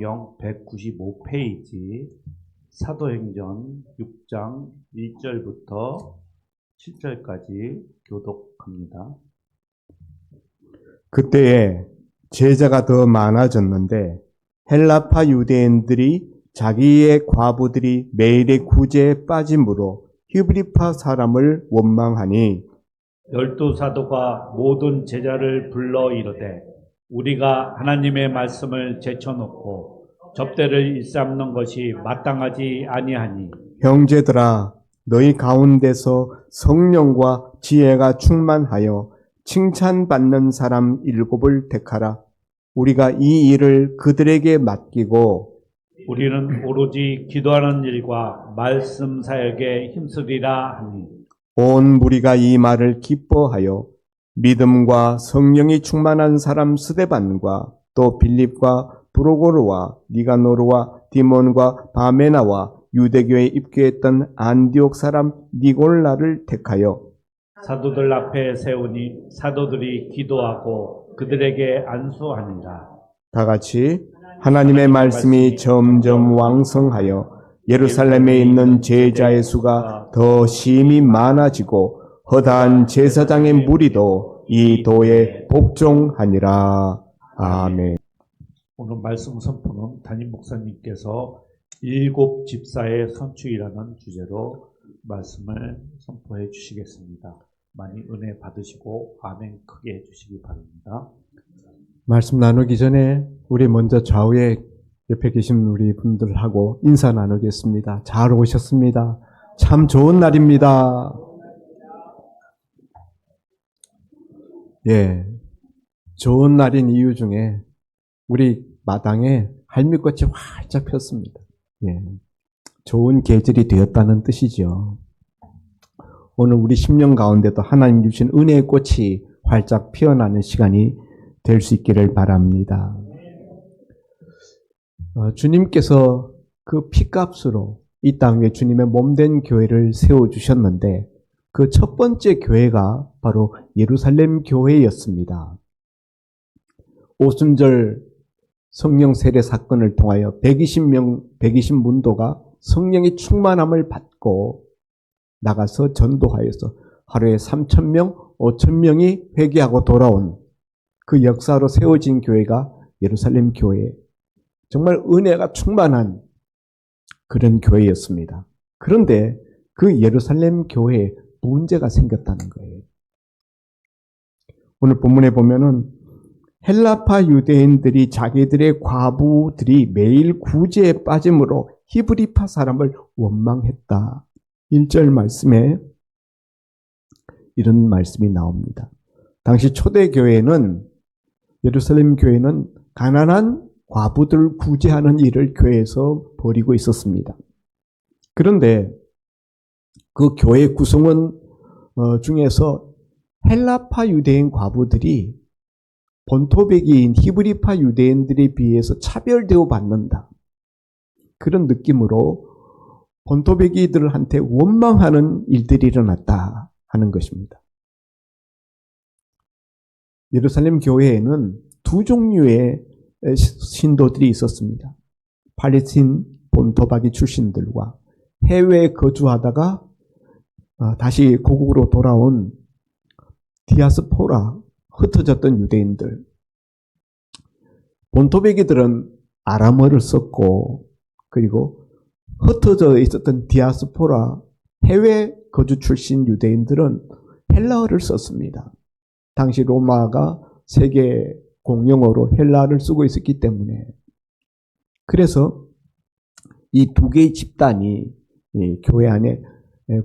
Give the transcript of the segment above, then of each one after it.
영 195페이지 사도행전 6장 1절부터 7절까지 교독합니다. 그때에 제자가 더 많아졌는데 헬라파 유대인들이 자기의 과부들이 매일의 구제에 빠짐으로 히브리파 사람을 원망하니 12사도가 모든 제자를 불러 이르되 우리가 하나님의 말씀을 제쳐놓고 접대를 일삼는 것이 마땅하지 아니하니 형제들아 너희 가운데서 성령과 지혜가 충만하여 칭찬받는 사람 7을 택하라. 우리가 이 일을 그들에게 맡기고 우리는 오로지 기도하는 일과 말씀 사역에 힘쓰리라 하니 온 무리가 이 말을 기뻐하여 믿음과 성령이 충만한 사람 스데반과 또 빌립과 브로고르와 니가노르와 디몬과 바메나와 유대교에 입교했던 안디옥 사람 니골라를 택하여 사도들 앞에 세우니 사도들이 기도하고 그들에게 안수하니라. 다 같이 하나님의 말씀이 점점 왕성하여 예루살렘에 있는 제자의 수가 더 심히 많아지고 허다한 제사장의 무리도 이 도에 복종하니라. 아멘. 오늘 말씀 선포는 담임 목사님께서 7집사의 선출이라는 주제로 말씀을 선포해 주시겠습니다. 많이 은혜 받으시고 아멘 크게 해주시기 바랍니다. 말씀 나누기 전에 우리 먼저 좌우에 옆에 계신 우리 분들하고 인사 나누겠습니다. 잘 오셨습니다. 참 좋은 날입니다. 예, 좋은 날인 이유 중에 우리 마당에 할미꽃이 활짝 폈습니다. 예, 좋은 계절이 되었다는 뜻이죠. 오늘 우리 심령 가운데도 하나님 주신 은혜의 꽃이 활짝 피어나는 시간이 될 수 있기를 바랍니다. 주님께서 그 피값으로 이 땅에 주님의 몸된 교회를 세워주셨는데 그 첫 번째 교회가 바로 예루살렘 교회였습니다. 오순절 성령 세례 사건을 통하여 120문도가 성령의 충만함을 받고 나가서 전도하여서 하루에 3,000명, 5,000명이 회개하고 돌아온 그 역사로 세워진 교회가 예루살렘 교회. 정말 은혜가 충만한 그런 교회였습니다. 그런데 그 예루살렘 교회에 문제가 생겼다는 거예요. 오늘 본문에 보면은 헬라파 유대인들이 자기들의 과부들이 매일 구제에 빠짐으로 히브리파 사람을 원망했다. 1절 말씀에 이런 말씀이 나옵니다. 당시 초대교회는 예루살렘 교회는 가난한 과부들 구제하는 일을 교회에서 벌이고 있었습니다. 그런데 그 교회 구성원 중에서 헬라파 유대인 과부들이 본토백이인 히브리파 유대인들에 비해서 차별되어 받는다. 그런 느낌으로 본토백이들한테 원망하는 일들이 일어났다 하는 것입니다. 예루살렘 교회에는 두 종류의 신도들이 있었습니다. 팔레스틴 본토박이 출신들과 해외에 거주하다가 다시 고국으로 돌아온 디아스포라, 흩어졌던 유대인들. 본토백이들은 아람어를 썼고 그리고 흩어져 있었던 디아스포라, 해외 거주 출신 유대인들은 헬라어를 썼습니다. 당시 로마가 세계 공용어로 헬라어를 쓰고 있었기 때문에 그래서 이 두 개의 집단이 교회 안에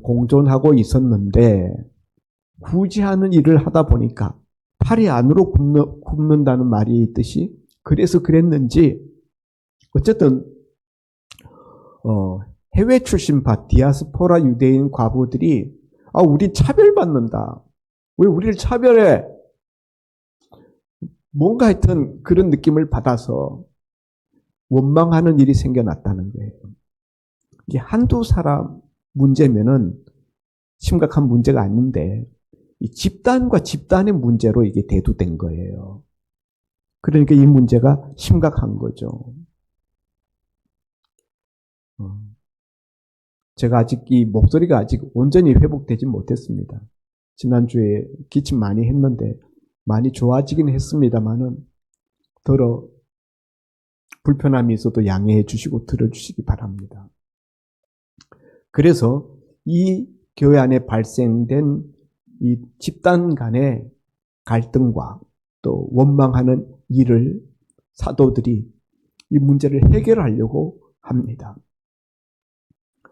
공존하고 있었는데 구제하는 일을 하다 보니까 팔이 안으로 굽는다는 말이 있듯이 그래서 그랬는지 어쨌든 해외 출신파 디아스포라 유대인 과부들이 우리 차별받는다. 왜 우리를 차별해? 뭔가 하여튼 그런 느낌을 받아서 원망하는 일이 생겨났다는 거예요. 이게 한두 사람 문제면은 심각한 문제가 아닌데 이 집단과 집단의 문제로 이게 대두된 거예요. 그러니까 이 문제가 심각한 거죠. 제가 아직 이 목소리가 아직 온전히 회복되지 못했습니다. 지난주에 기침 많이 했는데 많이 좋아지긴 했습니다만은 더러 불편함이 있어도 양해해 주시고 들어주시기 바랍니다. 그래서 이 교회 안에 발생된 이 집단 간의 갈등과 또 원망하는 일을 사도들이 이 문제를 해결하려고 합니다.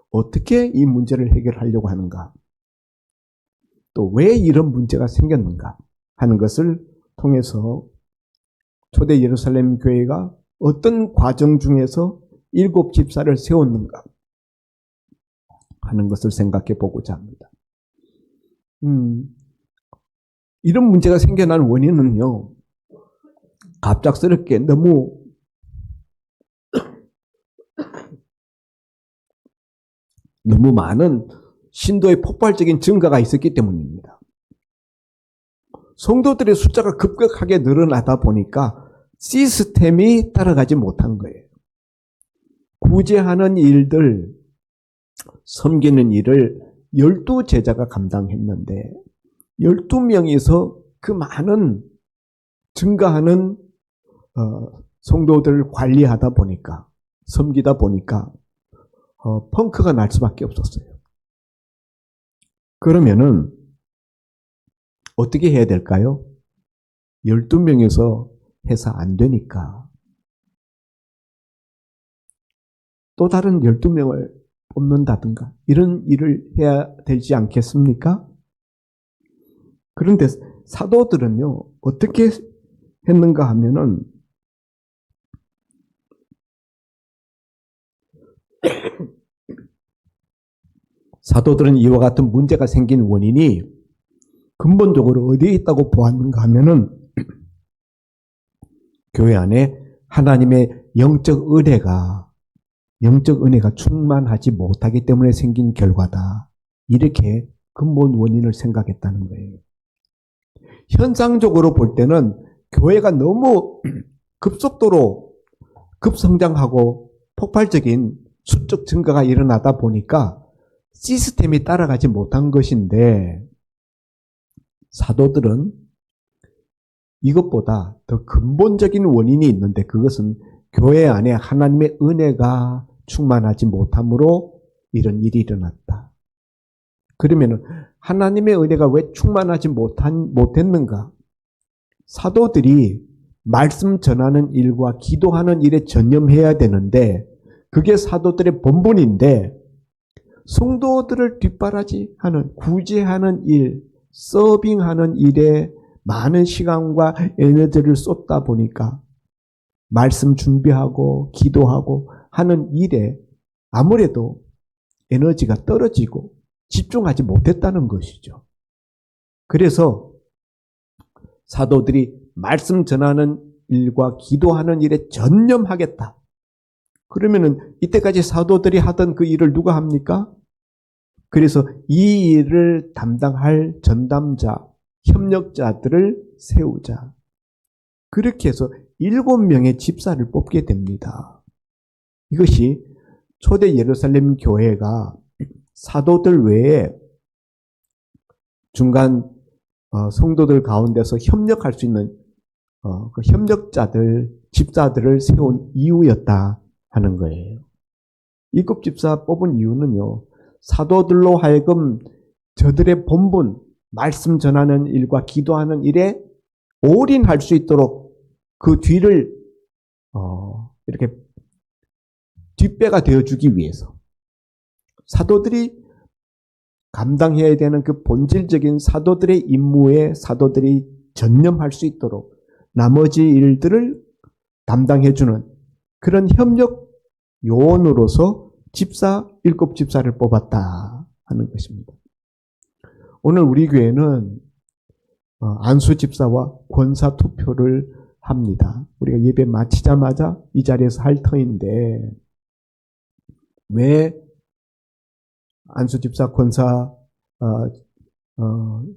어떻게 이 문제를 해결하려고 하는가? 또 왜 이런 문제가 생겼는가 하는 것을 통해서 초대 예루살렘 교회가 어떤 과정 중에서 7 집사를 세웠는가 하는 것을 생각해 보고자 합니다. 이런 문제가 생겨난 원인은요, 갑작스럽게 너무 많은 신도의 폭발적인 증가가 있었기 때문입니다. 성도들의 숫자가 급격하게 늘어나다 보니까 시스템이 따라가지 못한 거예요. 구제하는 일들, 섬기는 일을 12제자가 감당했는데 12명이서 그 많은 증가하는 성도들을 관리하다 보니까, 섬기다 보니까 펑크가 날 수밖에 없었어요. 그러면은 어떻게 해야 될까요? 12명에서 해서 안 되니까 또 다른 12명을 뽑는다든가 이런 일을 해야 되지 않겠습니까? 그런데 사도들은요, 어떻게 했는가 하면은 사도들은 이와 같은 문제가 생긴 원인이 근본적으로 어디에 있다고 보았는가 하면은 교회 안에 하나님의 영적 은혜가 충만하지 못하기 때문에 생긴 결과다. 이렇게 근본 원인을 생각했다는 거예요. 현상적으로 볼 때는 교회가 너무 급속도로 급성장하고 폭발적인 수적 증가가 일어나다 보니까 시스템이 따라가지 못한 것인데, 사도들은 이것보다 더 근본적인 원인이 있는데 그것은 교회 안에 하나님의 은혜가 충만하지 못함으로 이런 일이 일어났다. 그러면 하나님의 은혜가 왜 충만하지 못했는가? 사도들이 말씀 전하는 일과 기도하는 일에 전념해야 되는데 그게 사도들의 본분인데 성도들을 뒷바라지하는, 구제하는 일, 서빙하는 일에 많은 시간과 에너지를 쏟다 보니까 말씀 준비하고 기도하고 하는 일에 아무래도 에너지가 떨어지고 집중하지 못했다는 것이죠. 그래서 사도들이 말씀 전하는 일과 기도하는 일에 전념하겠다. 그러면은 이때까지 사도들이 하던 그 일을 누가 합니까? 그래서 이 일을 담당할 전담자, 협력자들을 세우자. 그렇게 해서 7명의 집사를 뽑게 됩니다. 이것이 초대 예루살렘 교회가 사도들 외에 중간 성도들 가운데서 협력할 수 있는 그 협력자들, 집사들을 세운 이유였다 하는 거예요. 7 집사 뽑은 이유는요, 사도들로 하여금 저들의 본분, 말씀 전하는 일과 기도하는 일에 올인할 수 있도록 그 뒤를 이렇게 뒷배가 되어주기 위해서 사도들이 감당해야 되는 그 본질적인 사도들의 임무에 사도들이 전념할 수 있도록 나머지 일들을 담당해주는 그런 협력 요원으로서 7 집사를 뽑았다 하는 것입니다. 오늘 우리 교회는 안수 집사와 권사 투표를 합니다. 우리가 예배 마치자마자 이 자리에서 할 터인데 왜 안수 집사, 권사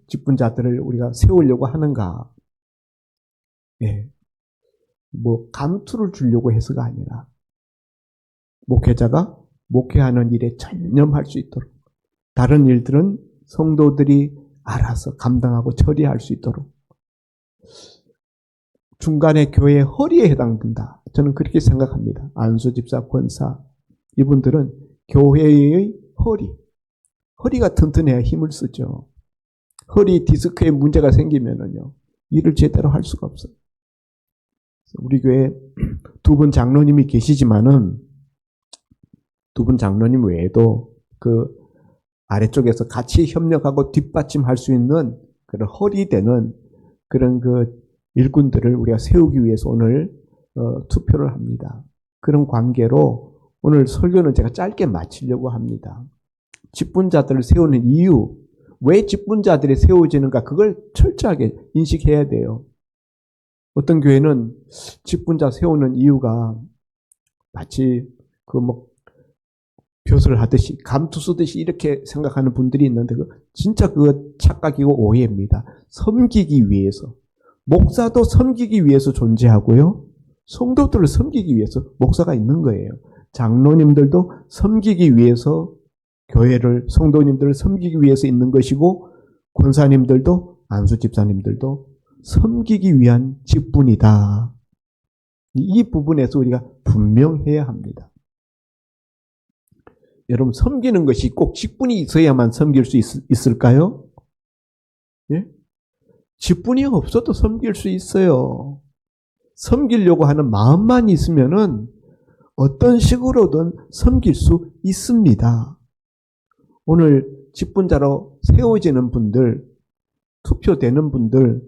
직분자들을 우리가 세우려고 하는가? 예, 뭐 감투를 주려고 해서가 아니라 목회자가 목회하는 일에 전념할 수 있도록, 다른 일들은 성도들이 알아서 감당하고 처리할 수 있도록, 중간에 교회의 허리에 해당된다. 저는 그렇게 생각합니다. 안수 집사, 권사, 이분들은 교회의 허리가 튼튼해야 힘을 쓰죠. 허리 디스크에 문제가 생기면은요, 일을 제대로 할 수가 없어요. 우리 교회 두 분 장로님이 계시지만은, 두 분 장로님 외에도 그 아래쪽에서 같이 협력하고 뒷받침할 수 있는 그런 허리 되는 그런 그 일꾼들을 우리가 세우기 위해서 오늘 투표를 합니다. 그런 관계로 오늘 설교는 제가 짧게 마치려고 합니다. 직분자들을 세우는 이유, 왜 직분자들이 세워지는가, 그걸 철저하게 인식해야 돼요. 어떤 교회는 직분자 세우는 이유가 마치 벼슬 하듯이, 감투 쓰듯이 이렇게 생각하는 분들이 있는데, 진짜 그거 착각이고 오해입니다. 섬기기 위해서. 목사도 섬기기 위해서 존재하고요. 성도들을 섬기기 위해서 목사가 있는 거예요. 장로님들도 섬기기 위해서 교회를, 성도님들을 섬기기 위해서 있는 것이고, 권사님들도, 안수 집사님들도 섬기기 위한 직분이다. 이 부분에서 우리가 분명해야 합니다. 여러분, 섬기는 것이 꼭 직분이 있어야만 섬길 수 있을까요? 예? 직분이 없어도 섬길 수 있어요. 섬기려고 하는 마음만 있으면은 어떤 식으로든 섬길 수 있습니다. 오늘 직분자로 세워지는 분들, 투표되는 분들,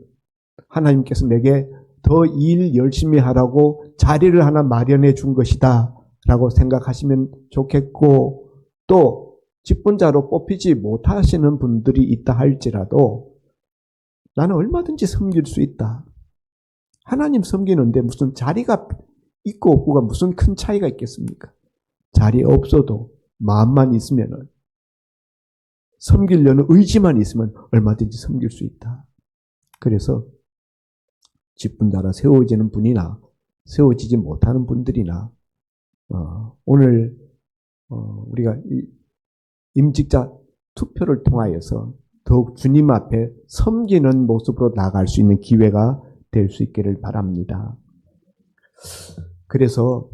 하나님께서 내게 더 일 열심히 하라고 자리를 하나 마련해 준 것이다 라고 생각하시면 좋겠고, 또 직분자로 뽑히지 못하시는 분들이 있다 할지라도 나는 얼마든지 섬길 수 있다. 하나님 섬기는데 무슨 자리가 있고 없고가 무슨 큰 차이가 있겠습니까? 자리 없어도 마음만 있으면은, 섬기려는 의지만 있으면 얼마든지 섬길 수 있다. 그래서 직분자라 세워지는 분이나 세워지지 못하는 분들이나 오늘 우리가 임직자 투표를 통하여서 더욱 주님 앞에 섬기는 모습으로 나아갈 수 있는 기회가 될 수 있기를 바랍니다. 그래서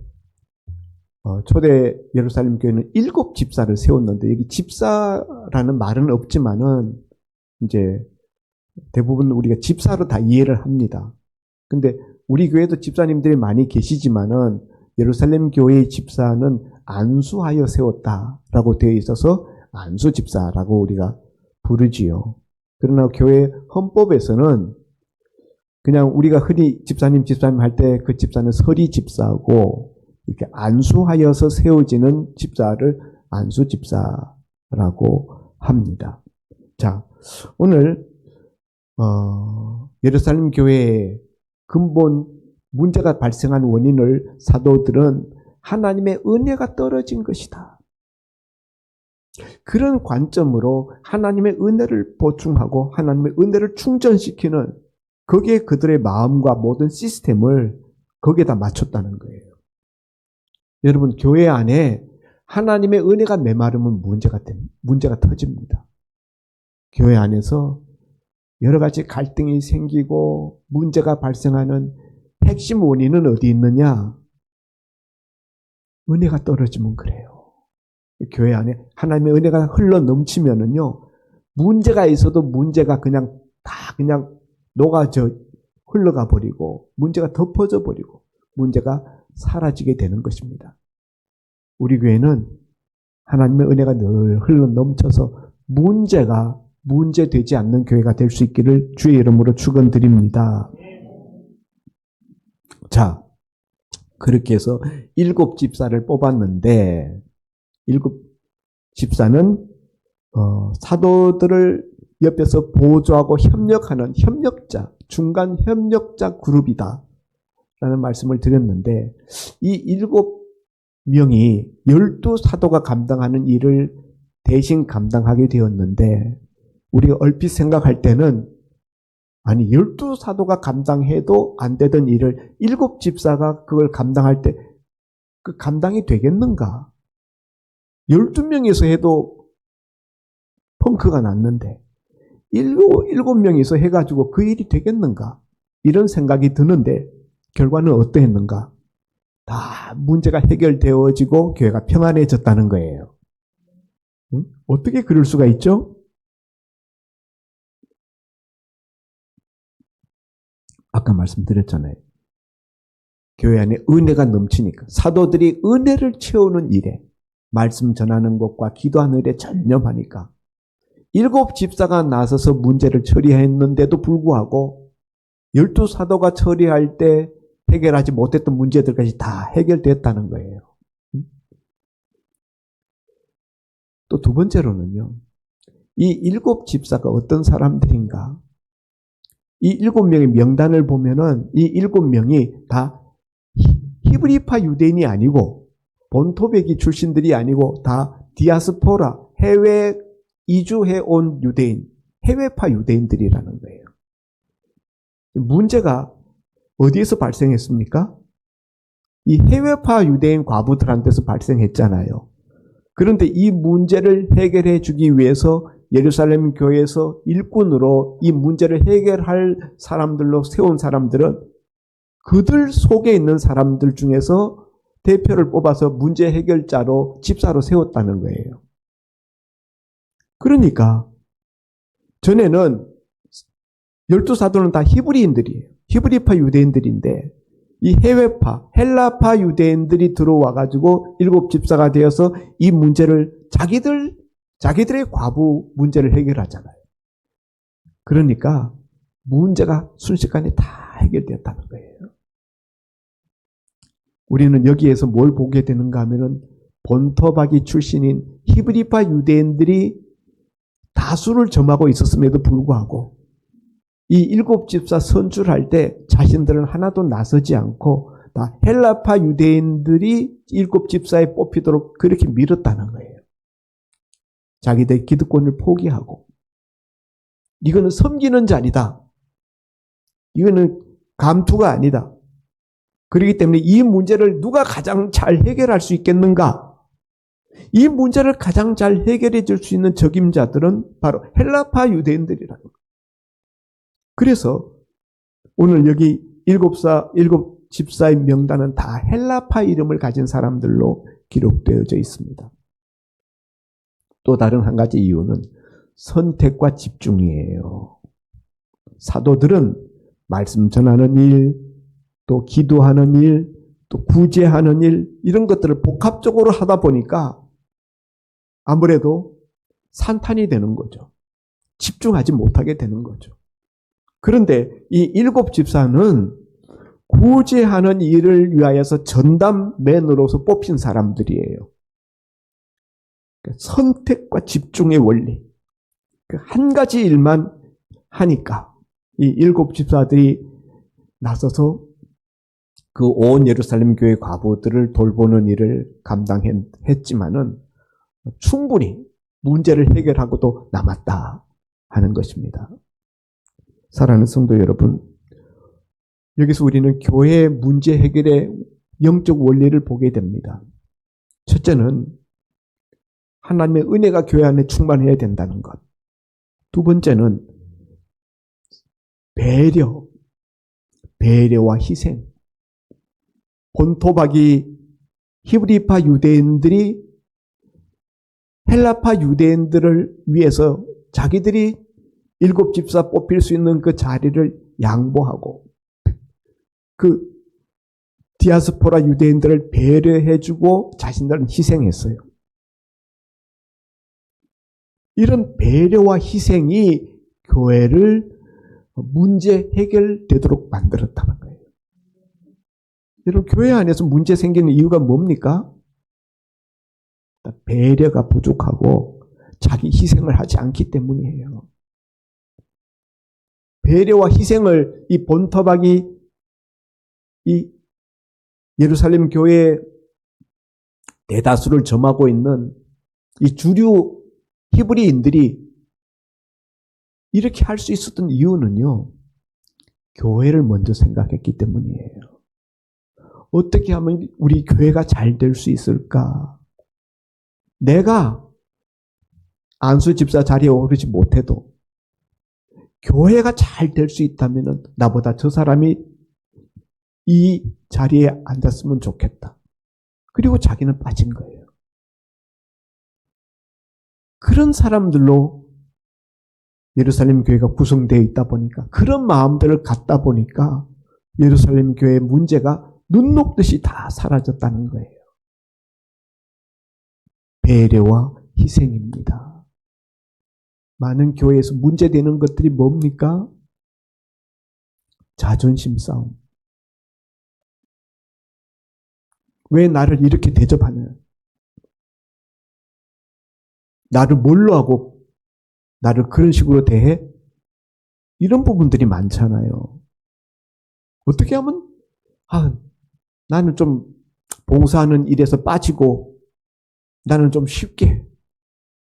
초대 예루살렘 교회는 7 집사를 세웠는데, 여기 집사라는 말은 없지만은 이제 대부분 우리가 집사로 다 이해를 합니다. 근데 우리 교회도 집사님들이 많이 계시지만은 예루살렘 교회의 집사는 안수하여 세웠다라고 되어 있어서 안수 집사라고 우리가 부르지요. 그러나 교회 헌법에서는 그냥 우리가 흔히 집사님 할 때 그 집사는 서리 집사고, 이렇게 안수하여서 세워지는 집사를 안수 집사라고 합니다. 자, 오늘 예루살렘 교회의 근본 문제가 발생한 원인을 사도들은 하나님의 은혜가 떨어진 것이다. 그런 관점으로 하나님의 은혜를 보충하고 하나님의 은혜를 충전시키는, 거기에 그들의 마음과 모든 시스템을 거기에다 맞췄다는 거예요. 여러분, 교회 안에 하나님의 은혜가 메마르면 문제가 터집니다. 교회 안에서 여러 가지 갈등이 생기고 문제가 발생하는 핵심 원인은 어디 있느냐? 은혜가 떨어지면 그래요. 교회 안에 하나님의 은혜가 흘러 넘치면은요, 문제가 있어도 문제가 그냥 다 그냥 녹아져 흘러가 버리고, 문제가 덮어져 버리고, 문제가 사라지게 되는 것입니다. 우리 교회는 하나님의 은혜가 늘 흘러 넘쳐서 문제가 문제되지 않는 교회가 될 수 있기를 주의 이름으로 축원드립니다. 자, 그렇게 해서 7 집사를 뽑았는데, 7 집사는 사도들을 옆에서 보조하고 협력하는 협력자, 중간 협력자 그룹이다 라는 말씀을 드렸는데, 이 7명이 12 사도가 감당하는 일을 대신 감당하게 되었는데, 우리가 얼핏 생각할 때는 아니 12 사도가 감당해도 안 되던 일을 7 집사가 그걸 감당할 때 그 감당이 되겠는가? 12명이서 해도 펑크가 났는데 7명이서 해가지고 그 일이 되겠는가? 이런 생각이 드는데 결과는 어떠했는가? 다 문제가 해결되어지고 교회가 평안해졌다는 거예요. 응? 어떻게 그럴 수가 있죠? 아까 말씀드렸잖아요. 교회 안에 은혜가 넘치니까 사도들이 은혜를 채우는 일에 말씀 전하는 것과 기도하는 일에 전념하니까 7 집사가 나서서 문제를 처리했는데도 불구하고 12 사도가 처리할 때 해결하지 못했던 문제들까지 다 해결됐다는 거예요. 또 두 번째로는요. 이 7 집사가 어떤 사람들인가? 이 7명의 명단을 보면은 이 7명이 다 히브리파 유대인이 아니고 본토배기 출신들이 아니고 다 디아스포라, 해외 이주해 온 유대인, 해외파 유대인들이라는 거예요. 문제가 어디에서 발생했습니까? 이 해외파 유대인 과부들한테서 발생했잖아요. 그런데 이 문제를 해결해 주기 위해서 예루살렘 교회에서 일꾼으로 이 문제를 해결할 사람들로 세운 사람들은 그들 속에 있는 사람들 중에서 대표를 뽑아서 문제 해결자로 집사로 세웠다는 거예요. 그러니까 전에는 12 사도는 다 히브리인들이에요. 히브리파 유대인들인데 이 해외파, 헬라파 유대인들이 들어와가지고 7 집사가 되어서 이 문제를 자기들의 과부 문제를 해결하잖아요. 그러니까 문제가 순식간에 다 해결되었다는 거예요. 우리는 여기에서 뭘 보게 되는가 하면은 본토박이 출신인 히브리파 유대인들이 다수를 점하고 있었음에도 불구하고 이 7 집사 선출할 때 자신들은 하나도 나서지 않고 다 헬라파 유대인들이 7 집사에 뽑히도록 그렇게 밀었다는 거예요. 자기들 기득권을 포기하고 이거는 섬기는 자리다. 이거는 감투가 아니다. 그렇기 때문에 이 문제를 누가 가장 잘 해결할 수 있겠는가? 이 문제를 가장 잘 해결해 줄 수 있는 적임자들은 바로 헬라파 유대인들이라는 거예요. 그래서 오늘 여기 7 집사의 명단은 다 헬라파 이름을 가진 사람들로 기록되어져 있습니다. 또 다른 한 가지 이유는 선택과 집중이에요. 사도들은 말씀 전하는 일, 또 기도하는 일, 또 구제하는 일, 이런 것들을 복합적으로 하다 보니까 아무래도 산탄이 되는 거죠. 집중하지 못하게 되는 거죠. 그런데 이 7 집사는 구제하는 일을 위하여서 전담맨으로서 뽑힌 사람들이에요. 선택과 집중의 원리. 한 가지 일만 하니까 이 7 집사들이 나서서 그 온 예루살렘 교회 과부들을 돌보는 일을 감당했지만은 충분히 문제를 해결하고도 남았다 하는 것입니다. 사랑하는 성도 여러분, 여기서 우리는 교회의 문제 해결의 영적 원리를 보게 됩니다. 첫째는 하나님의 은혜가 교회 안에 충만해야 된다는 것. 두 번째는 배려와 희생. 본토박이 히브리파 유대인들이 헬라파 유대인들을 위해서 자기들이 7 집사 뽑힐 수 있는 그 자리를 양보하고 그 디아스포라 유대인들을 배려해주고 자신들은 희생했어요. 이런 배려와 희생이 교회를 문제 해결되도록 만들었다는 거예요. 여러분, 교회 안에서 문제 생기는 이유가 뭡니까? 배려가 부족하고 자기 희생을 하지 않기 때문이에요. 배려와 희생을 이 본토박이 이 예루살렘 교회의 대다수를 점하고 있는 이 주류 히브리인들이 이렇게 할 수 있었던 이유는요, 교회를 먼저 생각했기 때문이에요. 어떻게 하면 우리 교회가 잘 될 수 있을까? 내가 안수 집사 자리에 오르지 못해도 교회가 잘 될 수 있다면 나보다 저 사람이 이 자리에 앉았으면 좋겠다. 그리고 자기는 빠진 거예요. 그런 사람들로 예루살렘 교회가 구성되어 있다 보니까, 그런 마음들을 갖다 보니까 예루살렘 교회의 문제가 눈 녹듯이 다 사라졌다는 거예요. 배려와 희생입니다. 많은 교회에서 문제되는 것들이 뭡니까? 자존심 싸움. 왜 나를 이렇게 대접하냐? 나를 뭘로 하고 나를 그런 식으로 대해? 이런 부분들이 많잖아요. 어떻게 하면 나는 좀 봉사하는 일에서 빠지고 나는 좀 쉽게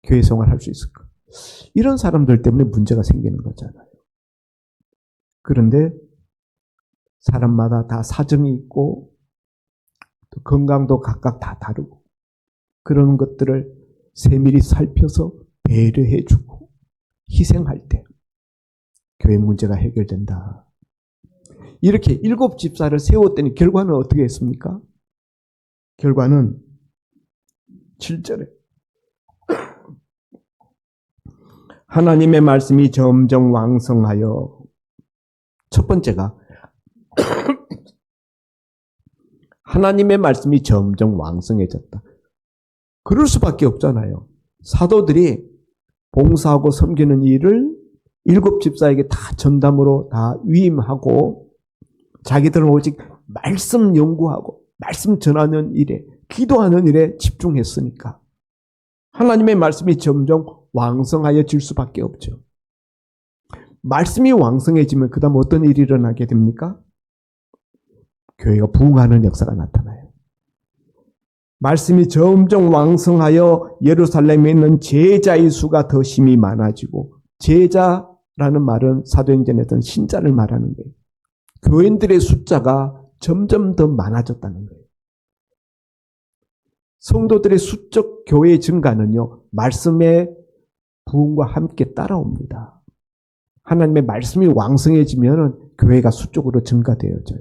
교회 생활할 수 있을까? 이런 사람들 때문에 문제가 생기는 거잖아요. 그런데 사람마다 다 사정이 있고 또 건강도 각각 다 다르고 그런 것들을 세밀히 살펴서 배려해주고 희생할 때 교회 문제가 해결된다. 이렇게 7 집사를 세웠더니 결과는 어떻게 했습니까? 결과는 7절에 하나님의 말씀이 점점 왕성하여, 첫 번째가 하나님의 말씀이 점점 왕성해졌다. 그럴 수밖에 없잖아요. 사도들이 봉사하고 섬기는 일을 7 집사에게 다 전담으로 다 위임하고 자기들은 오직 말씀 연구하고 말씀 전하는 일에, 기도하는 일에 집중했으니까 하나님의 말씀이 점점 왕성하여질 수밖에 없죠. 말씀이 왕성해지면 그 다음 어떤 일이 일어나게 됩니까? 교회가 부흥하는 역사가 나타나요. 말씀이 점점 왕성하여 예루살렘에 있는 제자의 수가 더 심히 많아지고, 제자라는 말은 사도행전에서는 신자를 말하는 거예요. 교인들의 숫자가 점점 더 많아졌다는 거예요. 성도들의 수적 교회의 증가는요, 말씀의 부흥과 함께 따라옵니다. 하나님의 말씀이 왕성해지면 교회가 수적으로 증가되어져요.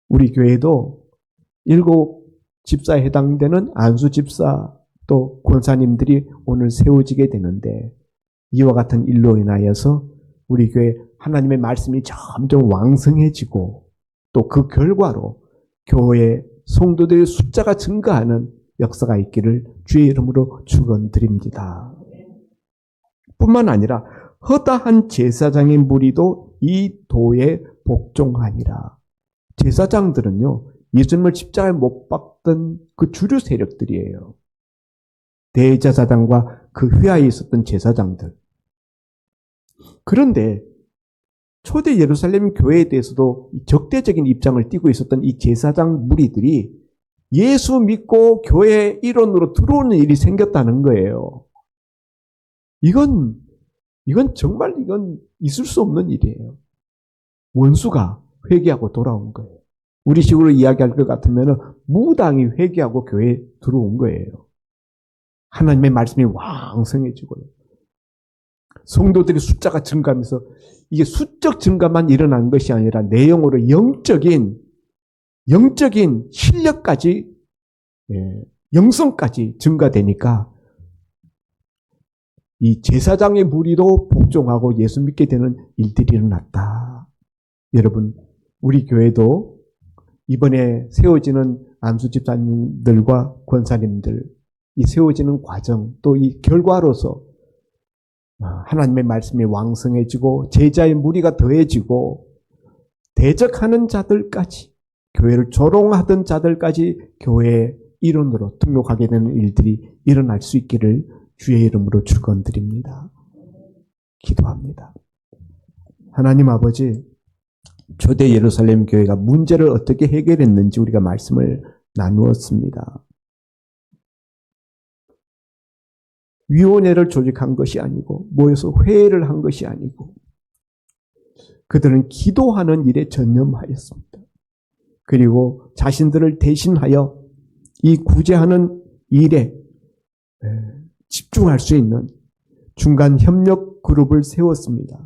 우리 교회도 7 집사에 해당되는 안수 집사 또 권사님들이 오늘 세워지게 되는데, 이와 같은 일로 인하여서 우리 교회 하나님의 말씀이 점점 왕성해지고 또 그 결과로 교회 성도들의 숫자가 증가하는 역사가 있기를 주의 이름으로 축원드립니다. 뿐만 아니라 허다한 제사장의 무리도 이 도에 복종하니라. 제사장들은요, 예수님을 십자가에 못 박던 그 주류 세력들이에요. 대제사장과 그 휘하에 있었던 제사장들. 그런데 초대 예루살렘 교회에 대해서도 적대적인 입장을 띠고 있었던 이 제사장 무리들이 예수 믿고 교회 일원으로 들어오는 일이 생겼다는 거예요. 이건 정말 있을 수 없는 일이에요. 원수가 회개하고 돌아온 거예요. 우리 식으로 이야기할 것 같으면 무당이 회개하고 교회에 들어온 거예요. 하나님의 말씀이 왕성해지고요. 성도들의 숫자가 증가하면서 이게 수적 증가만 일어난 것이 아니라 내용으로 영적인 실력까지, 영성까지 증가되니까 이 제사장의 무리도 복종하고 예수 믿게 되는 일들이 일어났다. 여러분, 우리 교회도 이번에 세워지는 안수 집사님들과 권사님들, 이 세워지는 과정, 또 이 결과로서 하나님의 말씀이 왕성해지고 제자의 무리가 더해지고 대적하는 자들까지, 교회를 조롱하던 자들까지 교회의 일원으로 등록하게 되는 일들이 일어날 수 있기를 주의 이름으로 축원드립니다. 기도합니다. 하나님 아버지, 초대 예루살렘 교회가 문제를 어떻게 해결했는지 우리가 말씀을 나누었습니다. 위원회를 조직한 것이 아니고 모여서 회의를 한 것이 아니고 그들은 기도하는 일에 전념하였습니다. 그리고 자신들을 대신하여 이 구제하는 일에 집중할 수 있는 중간 협력 그룹을 세웠습니다.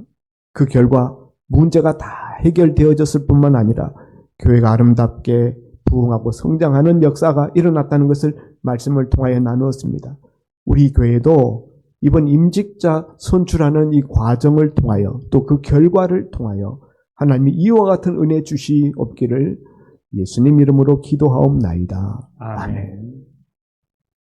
그 결과 문제가 다 해결되어졌을 뿐만 아니라 교회가 아름답게 부흥하고 성장하는 역사가 일어났다는 것을 말씀을 통하여 나누었습니다. 우리 교회도 이번 임직자 선출하는 이 과정을 통하여 또 그 결과를 통하여 하나님이 이와 같은 은혜 주시옵기를 예수님 이름으로 기도하옵나이다. 아멘.